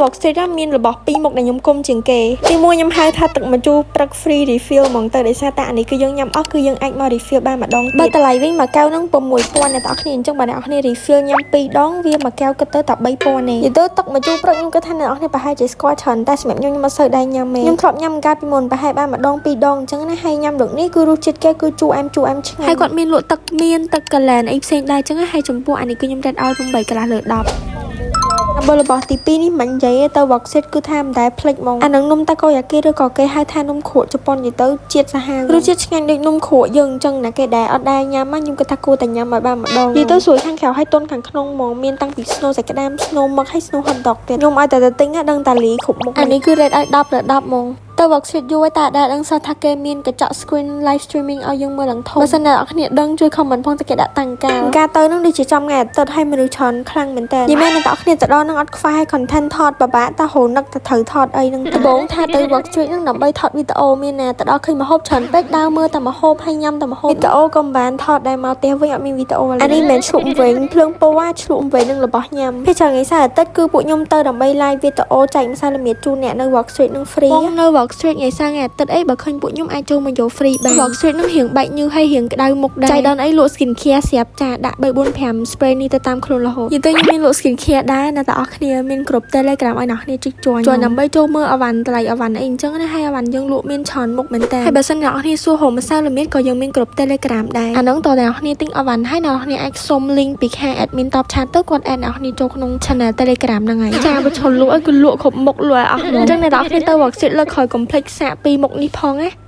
worksheet មានរបស់ពីរមុខដែលខ្ញុំគុំជាងគេទីមួយខ្ញុំហៅថាទឹកម្ជូរព្រឹក free refill ហ្មងទៅដោយសារតែអានេះគឺយើងញ៉ាំអស់គឺយើងអាចមក refill បានម្ដងបើតម្លៃវិញមួយកែវហ្នឹង6000អ្នកទាំងអស់គ្នាអញ្ចឹងបើអ្នកទាំងអស់គ្នា refill ញ៉ាំ2ដងវាមួយកែវគិតទៅតែ3000ទេនិយាយទៅទឹកម្ជូរព្រឹកខ្ញុំគិតថាអ្នកទាំងអស់គ្នាប្រហែលជាស្គាល់ច្រើនតែសម្រាប់ខ្ញុំមិនសូវដែរញ៉ាំទេខ្ញុំធ្លាប់ញ៉ាំកាលពីមុនប្រហែលបានម្ដង2ដងអញ្ចឹងណាហើយញ៉ាំដូចនេះគឺរសជាតិគេគឺជូរអែមឆ្ងាញ់ហើយគាត់មានលក់ទឹកមានទឹកកាឡែនអីផ្សេងដែរអញ្ចឹងហើយចំពោះអានេះគឺខ្ញុំរ៉េតឲ្យ8កន្លះលើ10បើរបស់ទី2នេះមិននិយាយទៅ worksheet គឺថាមិនដែលភ្លេចហ្មងអានឹងនំតាកូយ៉ាគីឬក៏គេហៅថានំគ្រក់ជប៉ុននិយាយទៅជាតិសាហាវរសជាតិឆ្ងាញ់ដូចនំគ្រក់យើងអញ្ចឹងណាគេដែលអត់ដែរញ៉ាំខ្ញុំគិតថាគួរតែញ៉ាំឲ្យបានម្ដងនិយាយទៅស្រួយខាងក្រៅហើយទន់ខាងក្នុងហ្មងមានតាំងពី snow សាច់ក្តាម snow មឹកហើយ snow hot dog ទៀតខ្ញុំឲ្យតែទិញដឹងតាលីគ្រប់មុខអានេះគឺ rate ឲ្យ10លើ10ហ្មងទៅ worksheet យូរតែដែលដឹងសោះថាគេមានកញ្ចក់ screen live streaming ឲ្យយើងមើលឡើងធំបើសិនអ្នកនរគ្នាដឹងជួយ comment ផងតែគេដាក់តាំងការទៅនឹងដូចជាចំថ្ងៃអាទិត្យឲ្យមនុស្សច្រើនខ្លាំងមែនតើនិយាយមែនអ្នកនរគ្នាទៅដល់នឹងអត់ខ្វះឲ្យ content ថតបបាក់តែហូរនឹកទៅត្រូវថតអីនឹងដំបូងថាទៅ worksheet នឹងដើម្បីថតវីដេអូមានណាទៅដល់ឃើញម្ហូបច្រើនពេកដើរមើលតែម្ហូបហើយញ៉ាំតែម្ហូបវីដេអូក៏មិនបានថតដែរមកផ្ទះវិញអត់មានវីដេអូអានេះមិនឆ្លុំវិញភ្លើងពណ៌ឆ្លុំវិញនឹងរបស់ញ៉ាំពេលច្រើនថ្ងៃសៅរ៍អាទិត្យគឺពួកខ្ញុំទៅដើម្បី live វីដេអូចែកម្សៅរមៀតជូនអ្នកនៅ worksheet នឹង free នៅ worksheet ថ្ងៃសៅរ៍ថ្ងៃអាទិត្យអីបើឃើញពួកខ្ញុំអាចចូលមកយក free បាន worksheet នឹងរៀងបែកញើសហើយរៀងក្តៅមុខដែរចៃដន្យអីលក់ skin care ស្រាប់ចាដាក់3 4 5 spray នេះទៅតាមខ្លួនរហូតនិយាយទៅខ្ញុំមានលក់ skin care ដែរអ្នកទាំងអស់គ្នាមានគ្រប់ Telegram ឲ្យអ្នកគ្នាជិះជួញដើម្បីចូលមើលអវ៉ាន់តម្លៃអវ៉ាន់អីអញ្ចឹងណាហើយអវ៉ាន់យើងលក់មានច្រើនមុខមែនតើហើយបើសិនអ្នកគ្នាសួរហូម្សៅរមៀតក៏យើងមានគ្រប់ Telegram ដែរអាហ្នឹងតើអ្នកគ្នាទិញអវ៉ាន់ហើយអ្នកគ្នាអាចសុំ link ពីខាង admin top chat ទៅគាត់ add អ្នកគ្នាចូលក្នុង channel Telegram ហ្នឹងហើយចាបើឈលលក់ឲ្យគឺលក់គ្រប់មុខលក់ឲ្យអស់ហ្មងអញ្ចឹងអ្នកគ្នាទៅ worksheet លើកក្រោយកុំភ្លេចសាកពីមុខនេះផងណា